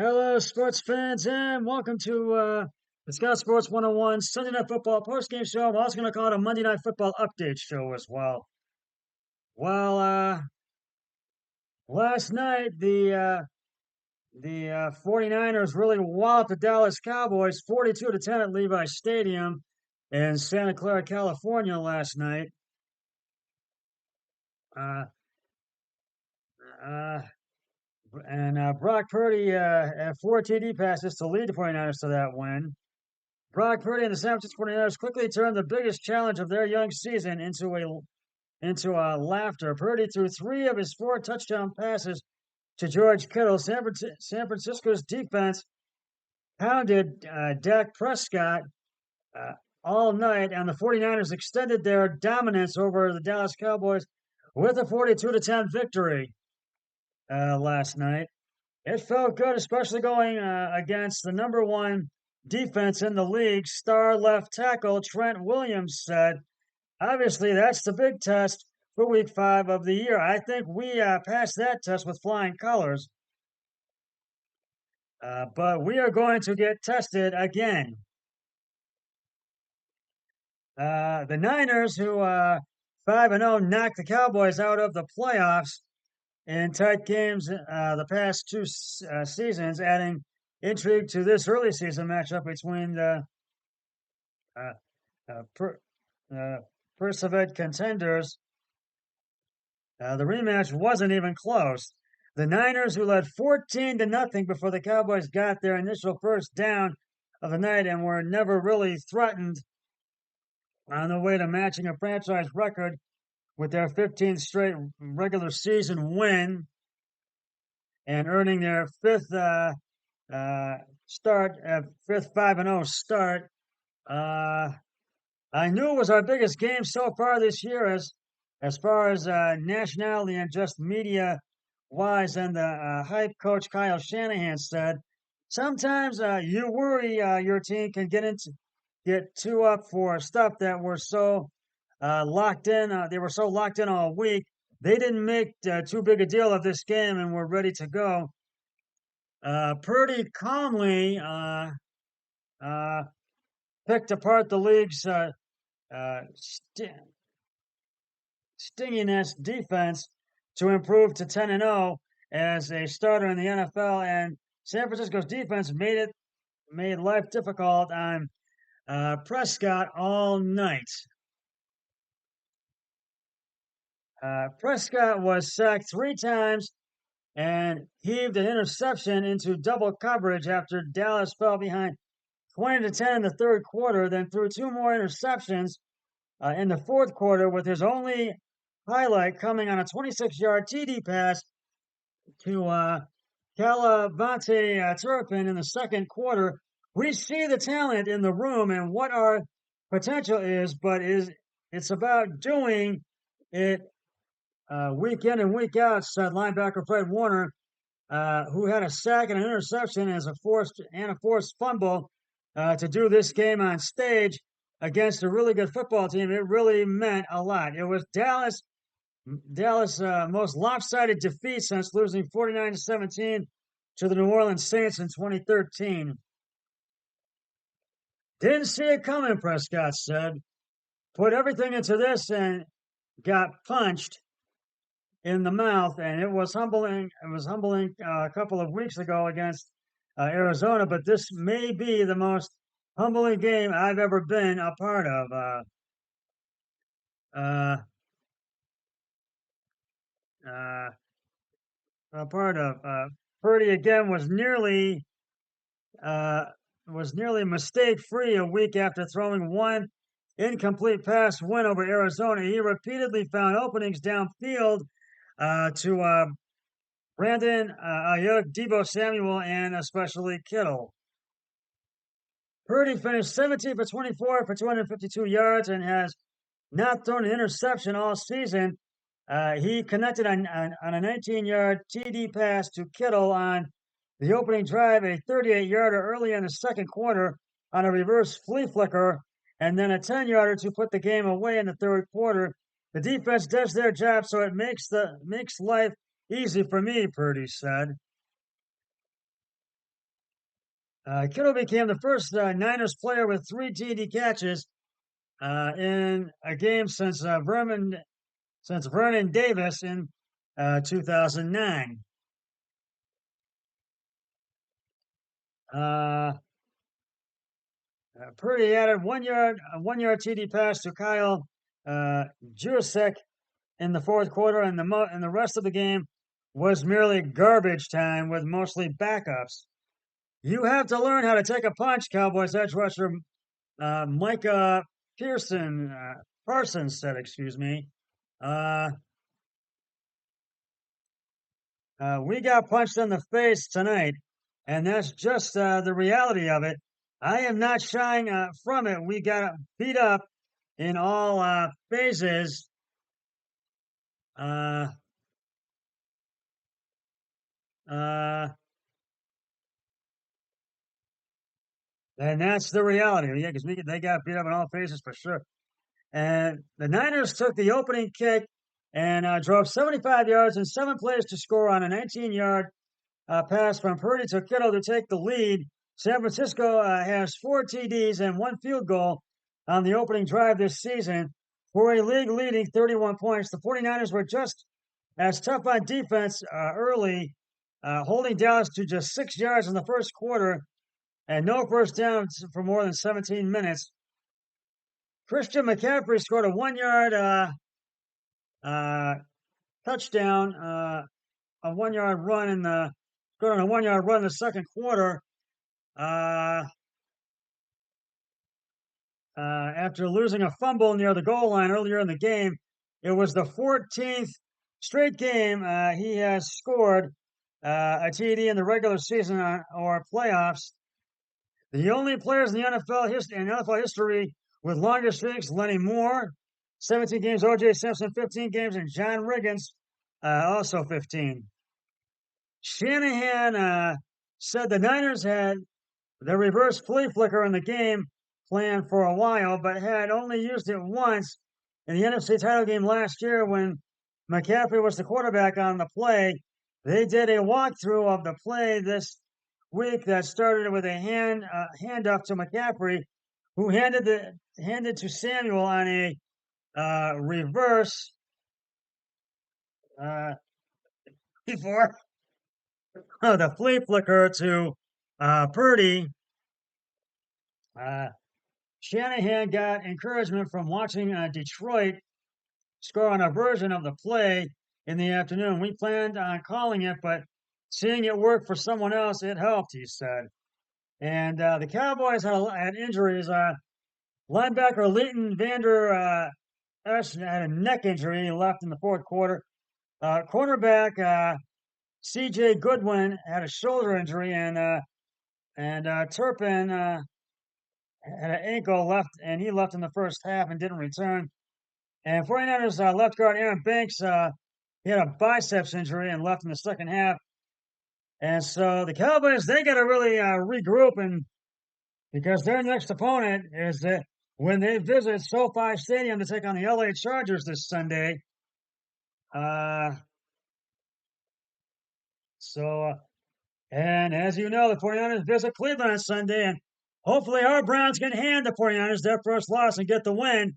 Hello, sports fans, and welcome to the Scout Sports 101 Sunday Night Football postgame show. I'm also going to call it a Monday Night Football update show as well. Well, last night the 49ers really walloped the Dallas Cowboys 42 to 10 at Levi Stadium in Santa Clara, California last night. Uh, uh, and Brock Purdy had 4 TD passes to lead the 49ers to that win. Brock Purdy and the San Francisco 49ers quickly turned the biggest challenge of their young season into a laughter. Purdy threw 3 of his 4 touchdown passes to George Kittle. San Francisco's defense pounded Dak Prescott uh, all night, and the 49ers extended their dominance over the Dallas Cowboys with a 42 to 10 victory last night. It felt good, especially going against the number one defense in the league. Star left tackle Trent Williams said, obviously, that's the big test for week 5 of the year. I think we passed that test with flying colors, but we are going to get tested again. The Niners, who 5-0, knocked the Cowboys out of the playoffs in tight games the past 2 seasons, adding intrigue to this early season matchup between the uh, per, persevered contenders. The rematch wasn't even close. The Niners, who led 14 to nothing before the Cowboys got their initial first down of the night and were never really threatened, on the way to matching a franchise record with their 15th straight regular season win and earning their uh, fifth 5-0 start. I knew it was our biggest game so far this year, as far as nationality and just media wise. And the hype coach Kyle Shanahan said, sometimes you worry your team can get too up for stuff that we're so locked in. They were so locked in all week. They didn't make too big a deal of this game and were ready to go. Purdy calmly uh, picked apart the league's uh, st- stinginess defense to improve to 10-0 as a starter in the NFL. And San Francisco's defense made life difficult on Prescott all night. Prescott was sacked 3 times and heaved an interception into double coverage after Dallas fell behind 20 to 10 in the third quarter, then threw 2 more interceptions in the fourth quarter, with his only highlight coming on a 26-yard TD pass to Calavante Turpin in the second quarter. We see the talent in the room and what our potential is, but it's about doing it week in and week out, said linebacker Fred Warner, who had a sack and an interception as a forced fumble to do this game on stage against a really good football team. It really meant a lot. It was Dallas' most lopsided defeat since losing 49-17 to the New Orleans Saints in 2013. Didn't see it coming, Prescott said. Put everything into this and got punched in the mouth, and it was humbling. It was humbling a couple of weeks ago against Arizona, but this may be the most humbling game I've ever been a part of. Uh, uh, a part of. Purdy again uh, was nearly mistake free a week after throwing one incomplete pass win over Arizona. He repeatedly found openings downfield to Brandon Ayuk, Debo Samuel, and especially Kittle. Purdy finished 17 for 24 for 252 yards and has not thrown an interception all season. He connected on a 19-yard TD pass to Kittle on the opening drive, a 38-yarder early in the second quarter on a reverse flea flicker, and then a 10-yarder to put the game away in the third quarter. The defense does their job, so it makes life easy for me, Purdy said. Kittle became the first Niners player with 3 TD catches in a game since Vernon Davis in 2009. Purdy added 1 yard, a 1 yard TD pass to Kyle Juszczyk in the fourth quarter, and the rest of the game was merely garbage time with mostly backups. You have to learn how to take a punch, Cowboys edge rusher Micah Parsons said, excuse me. We got punched in the face tonight, and that's just the reality of it. I am not shying from it. We got beat up in all phases. Uh, uh, and that's the reality. Yeah, because they got beat up in all phases for sure. And the Niners took the opening kick and drove 75 yards in 7 plays to score on a 19-yard pass from Purdy to Kittle to take the lead. San Francisco has 4 TDs and 1 field goal on the opening drive this season for a league-leading 31 points. The 49ers were just as tough on defense early, holding Dallas to just 6 yards in the first quarter and no first downs for more than 17 minutes. Christian McCaffrey scored a 1 yard touchdown, a 1 yard run scored on a 1 yard run in the second quarter. After losing a fumble near the goal line earlier in the game. It was the 14th straight game he has scored a TD in the regular season or playoffs. The only players in the NFL history with longer streaks: Lenny Moore, 17 games; O.J. Simpson, 15 games; and John Riggins, also 15. Shanahan said the Niners had the reverse flea flicker in the game plan for a while, but had only used it once in the NFC title game last year when McCaffrey was the quarterback on the play. They did a walkthrough of the play this week that started with a handoff to McCaffrey, who handed to Samuel on a reverse before the flea flicker to Purdy. Shanahan got encouragement from watching Detroit score on a version of the play in the afternoon. We planned on calling it, but seeing it work for someone else, it helped, he said. And the Cowboys had injuries. Linebacker Leighton Vander Esch had a neck injury. He left in the fourth quarter. Cornerback C.J. Goodwin had a shoulder injury, and Turpin had an ankle left, and he left in the first half and didn't return. And 49ers left guard Aaron Banks, he had a biceps injury and left in the second half. And so the Cowboys, they got to really regroup, and because their next opponent is when they visit SoFi Stadium to take on the LA Chargers this Sunday. And as you know, the 49ers visit Cleveland on Sunday, and hopefully our Browns can hand the 49ers their first loss and get the win,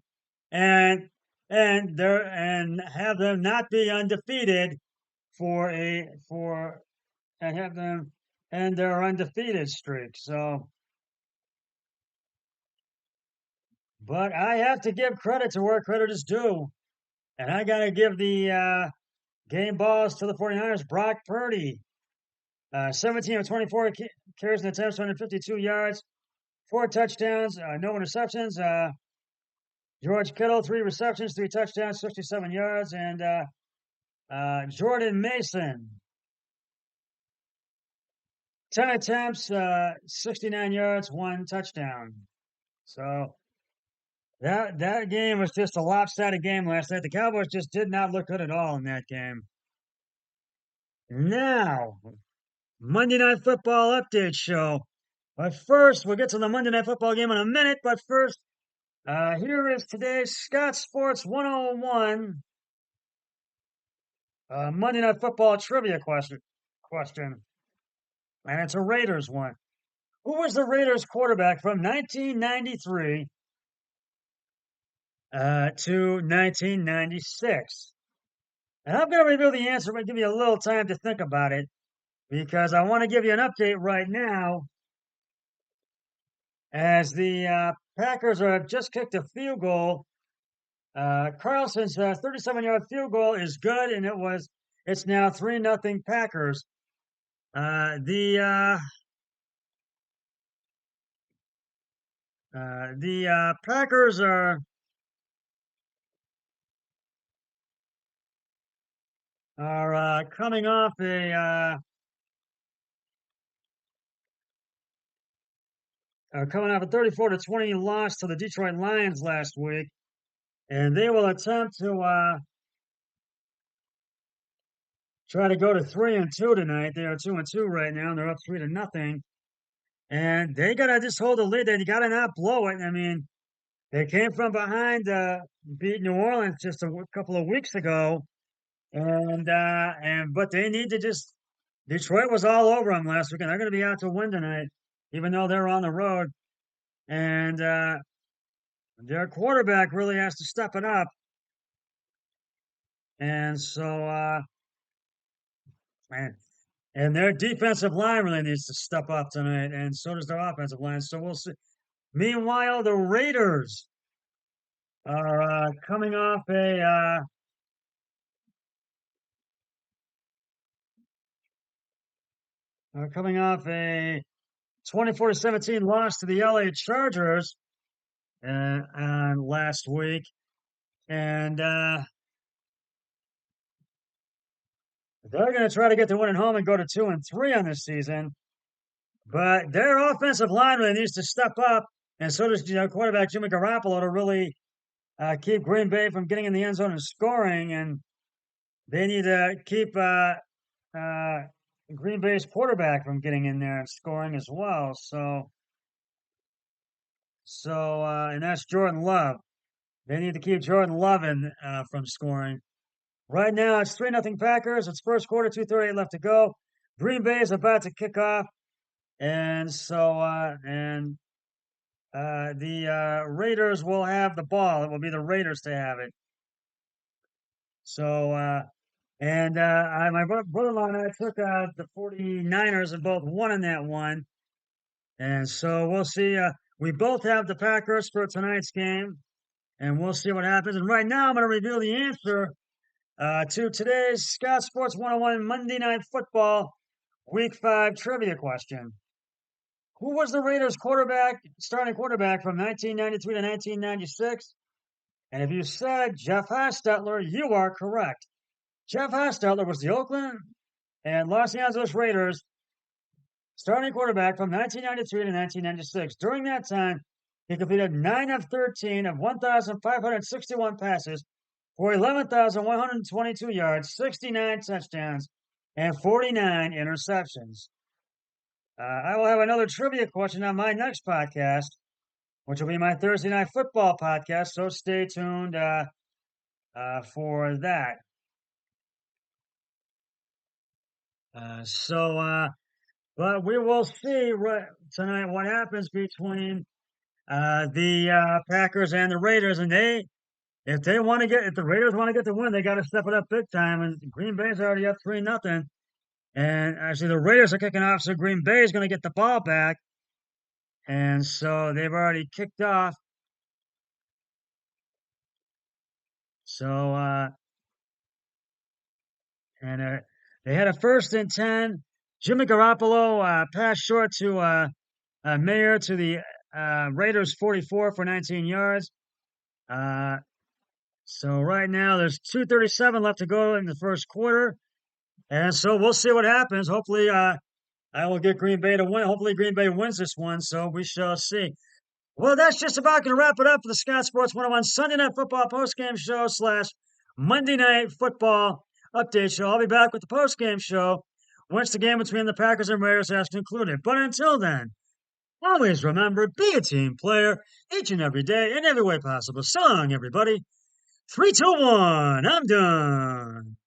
and have them not be undefeated and have them end their undefeated streak. So, but I have to give credit to where credit is due, and I got to give the game balls to the 49ers. Brock Purdy, 17 of 24 carries and attempts, 152 yards, 4 touchdowns, no interceptions. George Kittle, 3 receptions, 3 touchdowns, 67 yards, and Jordan Mason, 10 attempts, 69 yards, 1 touchdown. So that game was just a lopsided game last night. The Cowboys just did not look good at all in that game. Now, Monday Night Football update show. But first, we'll get to the Monday Night Football game in a minute. But first, here is today's Scott Sports 101 Monday Night Football trivia question. And it's a Raiders one. Who was the Raiders quarterback from 1993 to 1996? And I'm going to reveal the answer, but give you a little time to think about it because I want to give you an update right now as the Packers have just kicked a field goal. Carlson's 37-yard field goal is good, and it's now 3-0 Packers. The Packers are coming off a 34-20 loss to the Detroit Lions last week, and they will attempt to try to go to 3-2 tonight. They are 2-2 right now, and they're up 3-0. And they gotta just hold the lead. They gotta not blow it. I mean, they came from behind, beat New Orleans just a couple of weeks ago, but they need to just. Detroit was all over them last week, and they're going to be out to win tonight, even though they're on the road. And their quarterback really has to step it up. And so, and their defensive line really needs to step up tonight, and so does their offensive line. So we'll see. Meanwhile, the Raiders are coming off a 24-17 loss to the LA Chargers last week, and they're going to try to get the win at home and go to 2-3 on this season. But their offensive line really needs to step up, and so does quarterback Jimmy Garoppolo to really keep Green Bay from getting in the end zone and scoring. And they need to keep Green Bay's quarterback from getting in there and scoring as well. And that's Jordan Love. They need to keep Jordan Love from scoring. Right now, it's 3-0 Packers. It's first quarter, 2:38 left to go. Green Bay is about to kick off, and the Raiders will have the ball. It will be the Raiders to have it. So, my brother-in-law and I took the 49ers and both won in that one. And so we'll see. We both have the Packers for tonight's game, and we'll see what happens. And right now, I'm going to reveal the answer to today's Scott Sports 101 Monday Night Football Week 5 trivia question. Who was the Raiders starting quarterback from 1993 to 1996? And if you said Jeff Hostetler, you are correct. Jeff Hostetler was the Oakland and Los Angeles Raiders starting quarterback from 1993 to 1996. During that time, he completed 9 of 13 of 1,561 passes for 11,122 yards, 69 touchdowns, and 49 interceptions. I will have another trivia question on my next podcast, which will be my Thursday Night Football podcast, so stay tuned for that. But we will see tonight what happens between the Packers and the Raiders, and if the Raiders want to get the win, they got to step it up big time. And Green Bay's already up 3-0, and actually the Raiders are kicking off, so Green Bay is going to get the ball back, and so they've already kicked off. So they had a 1st and 10. Jimmy Garoppolo passed short to Mayer to the Raiders 44 for 19 yards. So right now there's 2:37 left to go in the first quarter. And so we'll see what happens. Hopefully I will get Green Bay to win. Hopefully Green Bay wins this one. So we shall see. Well, that's just about going to wrap it up for the Scott Sports 101 Sunday Night Football postgame show / Monday Night Football update show. I'll be back with the postgame show once the game between the Packers and Raiders has concluded. But until then, always remember, be a team player each and every day in every way possible. So long, everybody. 3, 2, 1. I'm done.